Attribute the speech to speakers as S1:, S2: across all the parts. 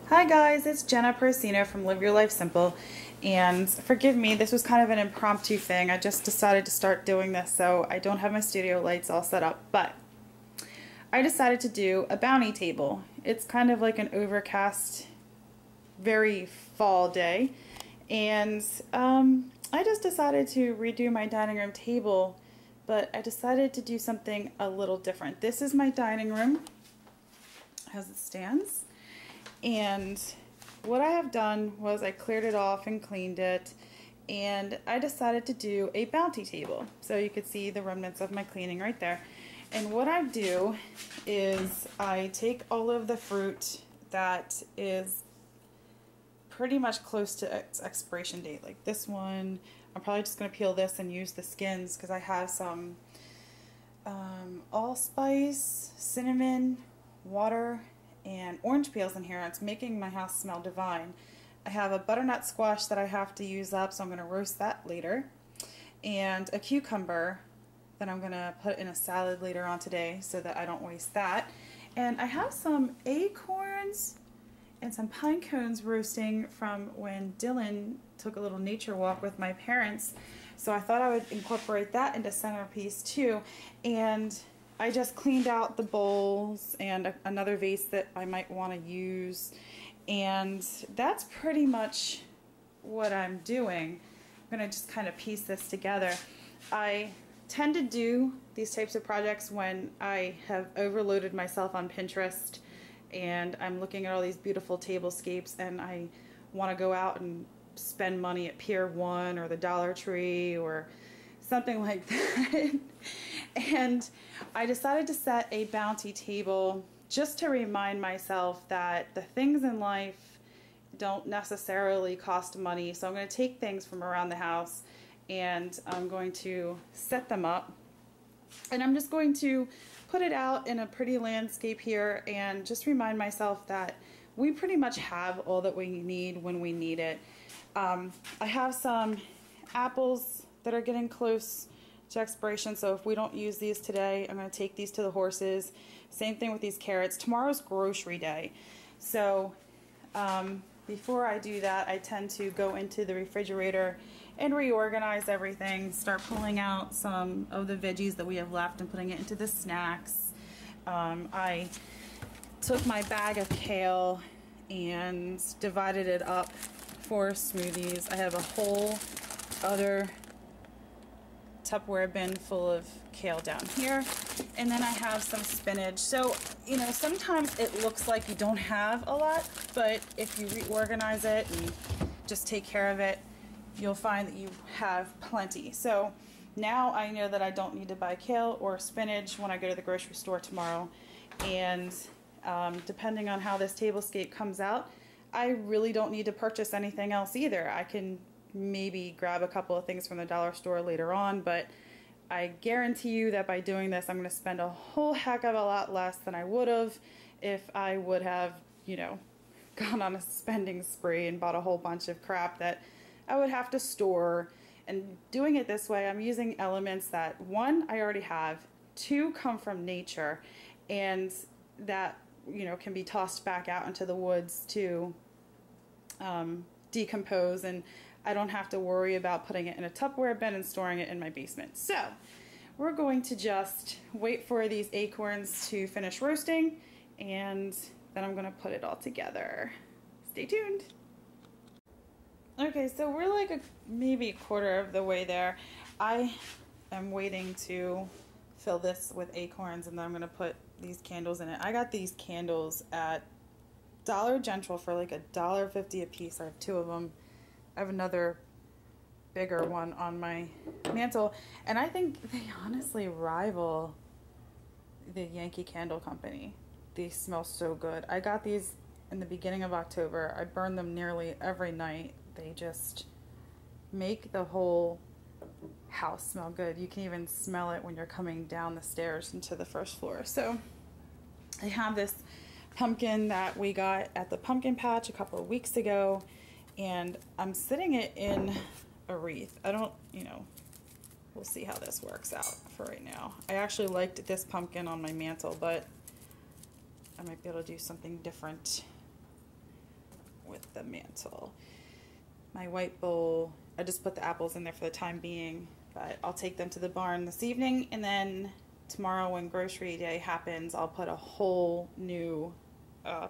S1: Hi guys, it's Jenna Persino from Live Your Life Simple, and forgive me, this was kind of an impromptu thing. I just decided to start doing this, so I don't have my studio lights all set up, but I decided to do a bounty table. It's kind of like an overcast, very fall day, and I just decided to redo my dining room table, but I decided to do something a little different. This is my dining room as it stands. And what I have done was I cleared it off and cleaned it, and I decided to do a bounty table. So you could see the remnants of my cleaning right there. And what I do is I take all of the fruit that is pretty much close to its expiration date. Like this one, I'm probably just going to peel this and use the skins because I have some allspice, cinnamon, water, and orange peels in here. It's making my house smell divine. I have a butternut squash that I have to use up, so I'm going to roast that later. And a cucumber that I'm going to put in a salad later on today so that I don't waste that. And I have some acorns and some pine cones roasting from when Dylan took a little nature walk with my parents. So I thought I would incorporate that into centerpiece too. And I just cleaned out the bowls and another vase that I might want to use, and that's pretty much what I'm doing. I'm going to just kind of piece this together. I tend to do these types of projects when I have overloaded myself on Pinterest and I'm looking at all these beautiful tablescapes and I want to go out and spend money at Pier 1 or the Dollar Tree or something like that. And I decided to set a bounty table just to remind myself that the things in life don't necessarily cost money. So I'm going to take things from around the house and I'm going to set them up. And I'm just going to put it out in a pretty landscape here and just remind myself that we pretty much have all that we need when we need it. I have some apples that are getting close to expiration, so if we don't use these today, I'm going to take these to the horses. Same thing with these carrots. Tomorrow's grocery day, so before I do that, I tend to go into the refrigerator and reorganize everything, start pulling out some of the veggies that we have left and putting it into the snacks. I took my bag of kale and divided it up for smoothies. I have a whole other Tupperware bin full of kale down here, and then I have some spinach. So, you know, sometimes it looks like you don't have a lot, but if you reorganize it and just take care of it, you'll find that you have plenty. So now I know that I don't need to buy kale or spinach when I go to the grocery store tomorrow, and depending on how this tablescape comes out, I really don't need to purchase anything else either. I can maybe grab a couple of things from the dollar store later on, but I guarantee you that by doing this, I'm going to spend a whole heck of a lot less than I would have if I would have, you know, gone on a spending spree and bought a whole bunch of crap that I would have to store. And doing it this way, I'm using elements that, one, I already have, two, come from nature, and that, you know, can be tossed back out into the woods to decompose, and I don't have to worry about putting it in a Tupperware bin and storing it in my basement. So we're going to just wait for these acorns to finish roasting, and then I'm going to put it all together. Stay tuned. Okay, so we're like maybe a quarter of the way there. I am waiting to fill this with acorns, and then I'm going to put these candles in it. I got these candles at Dollar General for like $1.50 a piece. I have two of them. I have another bigger one on my mantle, and I think they honestly rival the Yankee Candle Company. They smell so good. I got these in the beginning of October. I burn them nearly every night. They just make the whole house smell good. You can even smell it when you're coming down the stairs into the first floor. So I have this pumpkin that we got at the pumpkin patch a couple of weeks ago, and I'm sitting it in a wreath. I don't, you know, we'll see how this works out for right now. I actually liked this pumpkin on my mantle, but I might be able to do something different with the mantle. My white bowl, I just put the apples in there for the time being, but I'll take them to the barn this evening, and then tomorrow when grocery day happens, I'll put a whole new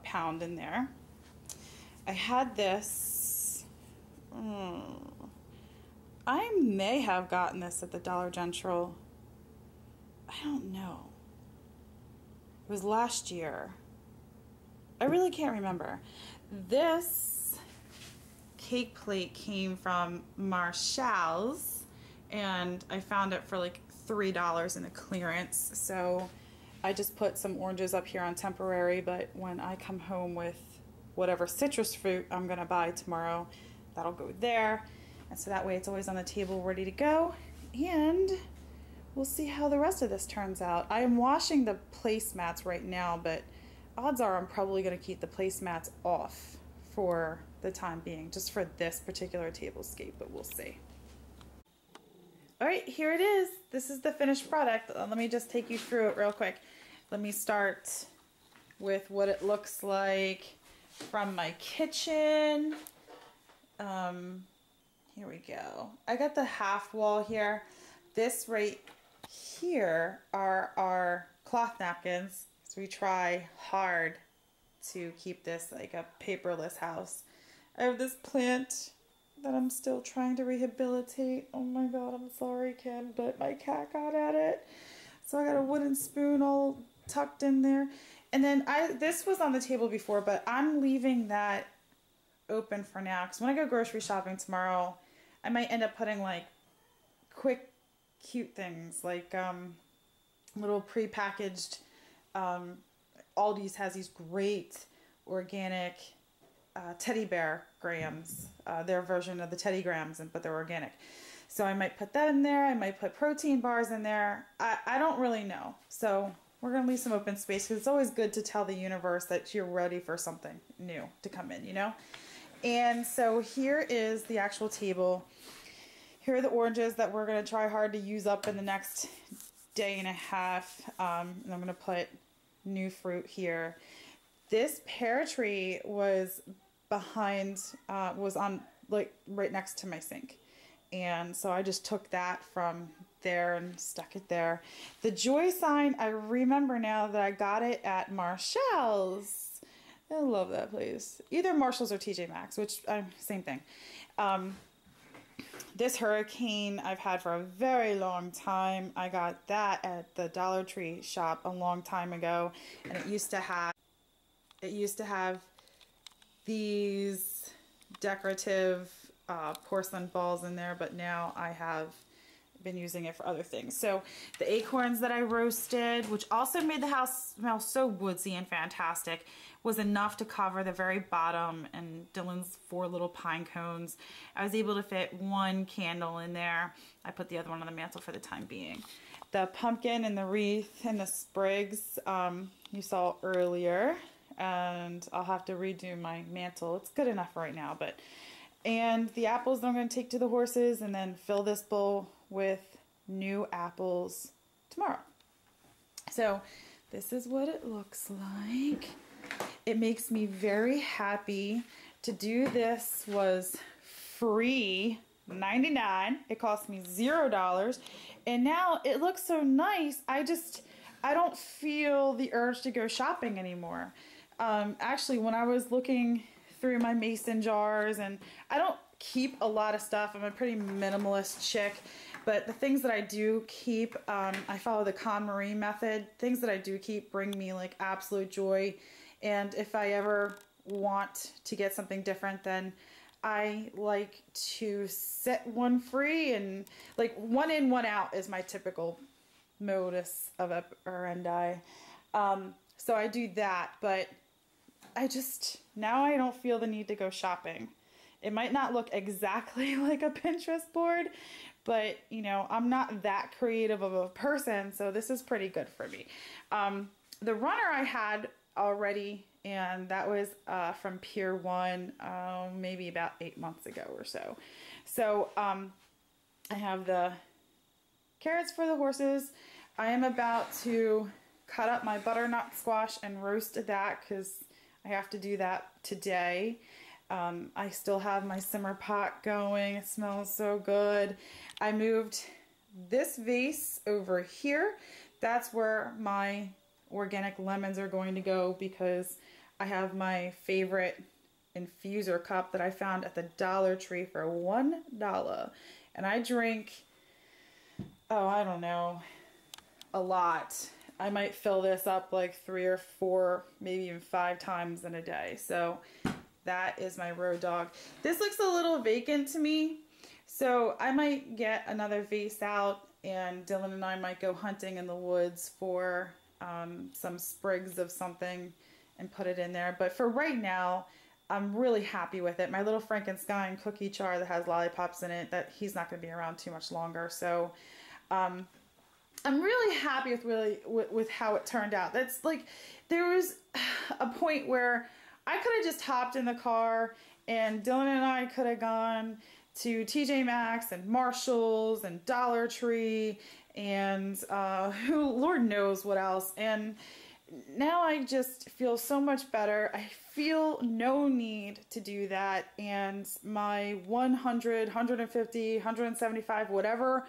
S1: pound in there. I had this, I may have gotten this at the Dollar General. I don't know. It was last year. I really can't remember. This cake plate came from Marshall's, and I found it for like $3 in the clearance. So I just put some oranges up here on temporary, but when I come home with whatever citrus fruit I'm gonna buy tomorrow, that'll go there. And so that way it's always on the table ready to go. And we'll see how the rest of this turns out. I am washing the placemats right now, but odds are I'm probably going to keep the placemats off for the time being, just for this particular tablescape, but we'll see. All right, here it is. This is the finished product. Let me just take you through it real quick. Let me start with what it looks like from my kitchen. Here we go. I got the half wall here. This right here are our cloth napkins. So we try hard to keep this like a paperless house. I have this plant that I'm still trying to rehabilitate. Oh my God, I'm sorry, Ken, but my cat got at it. So I got a wooden spoon all tucked in there. And then this was on the table before, but I'm leaving that open for now, because when I go grocery shopping tomorrow, I might end up putting like quick, cute things like little pre-packaged. Aldi's has these great organic teddy bear grams, their version of the Teddy Grams, but they're organic. So I might put that in there. I might put protein bars in there. I don't really know. So we're going to leave some open space, because it's always good to tell the universe that you're ready for something new to come in, you know? And so here is the actual table. Here are the oranges that we're going to try hard to use up in the next day and a half. And I'm going to put new fruit here. This pear tree was was on like right next to my sink. And so I just took that from there and stuck it there. The joy sign, I remember now that I got it at Marshall's. I love that place. Either Marshall's or TJ Maxx, which same thing. This hurricane I've had for a very long time. I got that at the Dollar Tree shop a long time ago, and it used to have these decorative porcelain balls in there, but now I have been using it for other things. So the acorns that I roasted, which also made the house smell so woodsy and fantastic, was enough to cover the very bottom and Dylan's 4 little pine cones. I was able to fit 1 candle in there. I put the other one on the mantle for the time being. The pumpkin and the wreath and the sprigs you saw earlier, and I'll have to redo my mantle. It's good enough right now, but and the apples that I'm going to take to the horses, and then fill this bowl with new apples tomorrow. So this is what it looks like. It makes me very happy. To do this was free, $99. It cost me $0. And now it looks so nice. I don't feel the urge to go shopping anymore. Actually, when I was looking through my mason jars, and I don't keep a lot of stuff. I'm a pretty minimalist chick, but the things that I do keep, I follow the KonMari method. Things that I do keep bring me like absolute joy. And if I ever want to get something different, then I like to set one free, and like one in, one out is my typical modus operandi. So I do that, but now I don't feel the need to go shopping. It might not look exactly like a Pinterest board, but you know, I'm not that creative of a person, so this is pretty good for me. The runner I had already, and that was from Pier 1, maybe about 8 months ago or so. So I have the carrots for the horses. I am about to cut up my butternut squash and roast that, because I have to do that today. I still have my simmer pot going. It smells so good. I moved this vase over here. That's where my organic lemons are going to go, because I have my favorite infuser cup that I found at the Dollar Tree for $1. And I drink, oh, I don't know, a lot. I might fill this up like 3 or 4, maybe even 5 times in a day. So that is my Road Dog. This looks a little vacant to me, so I might get another vase out, and Dylan and I might go hunting in the woods for some sprigs of something and put it in there. But for right now, I'm really happy with it. My little Frankenstein cookie jar that has lollipops in it, that he's not going to be around too much longer. So I'm really happy with how it turned out. That's like, there was a point where I could have just hopped in the car and Dylan and I could have gone to TJ Maxx and Marshall's and Dollar Tree and who Lord knows what else. And now I just feel so much better. I feel no need to do that. And my 100, 150, 175, whatever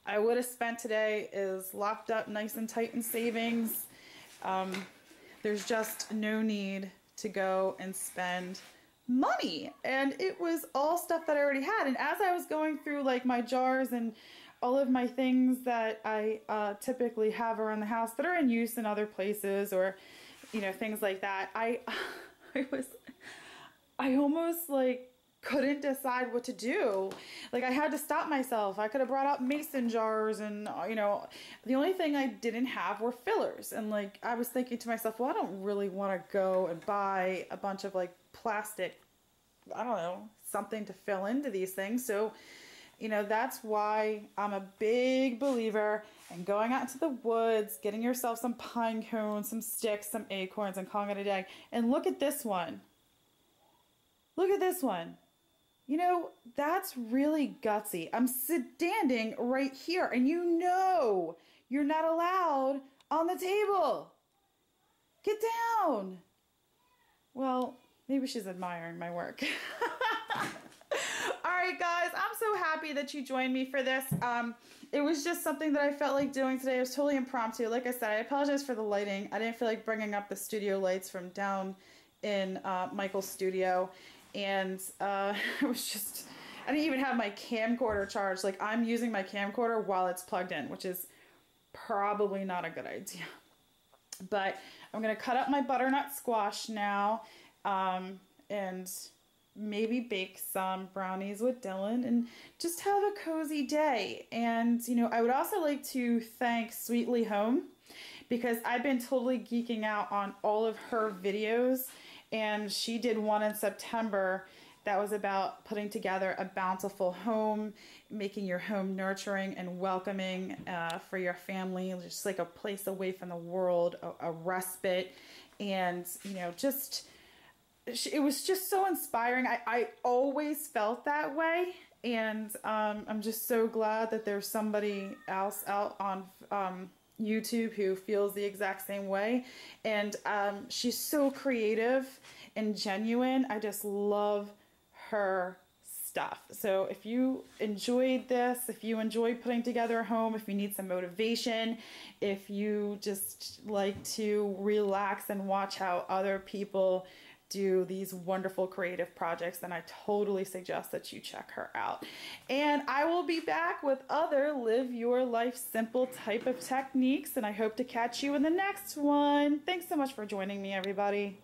S1: I would have spent today is locked up nice and tight in savings. There's just no need to go and spend money, and it was all stuff that I already had. And as I was going through like my jars and all of my things that I typically have around the house that are in use in other places, or you know, things like that, I almost like couldn't decide what to do. Like, I had to stop myself. I could have brought out mason jars, and you know, the only thing I didn't have were fillers. And like, I was thinking to myself, well, I don't really want to go and buy a bunch of like plastic, I don't know, something to fill into these things. So you know, that's why I'm a big believer in going out into the woods, getting yourself some pine cones, some sticks, some acorns, and calling it a day. And look at this one. Look at this one. You know, that's really gutsy. I'm standing right here, and you know you're not allowed on the table. Get down. Well, maybe she's admiring my work. All right, guys, I'm so happy that you joined me for this. It was just something that I felt like doing today. It was totally impromptu. Like I said, I apologize for the lighting. I didn't feel like bringing up the studio lights from down in Michael's studio. And it was just, I didn't even have my camcorder charged. Like, I'm using my camcorder while it's plugged in, which is probably not a good idea. But I'm going to cut up my butternut squash now, and maybe bake some brownies with Dylan and just have a cozy day. And, you know, I would also like to thank Sweetly Home, because I've been totally geeking out on all of her videos. And she did one in September that was about putting together a bountiful home, making your home nurturing and welcoming for your family, just like a place away from the world, a respite. And, you know, just, it was just so inspiring. I always felt that way. And I'm just so glad that there's somebody else out on YouTube who feels the exact same way. And she's so creative and genuine. I just love her stuff. So if you enjoyed this, if you enjoyed putting together a home, if you need some motivation, if you just like to relax and watch how other people do these wonderful creative projects, then I totally suggest that you check her out. And I will be back with other live your life simple type of techniques, and I hope to catch you in the next one. Thanks so much for joining me, everybody.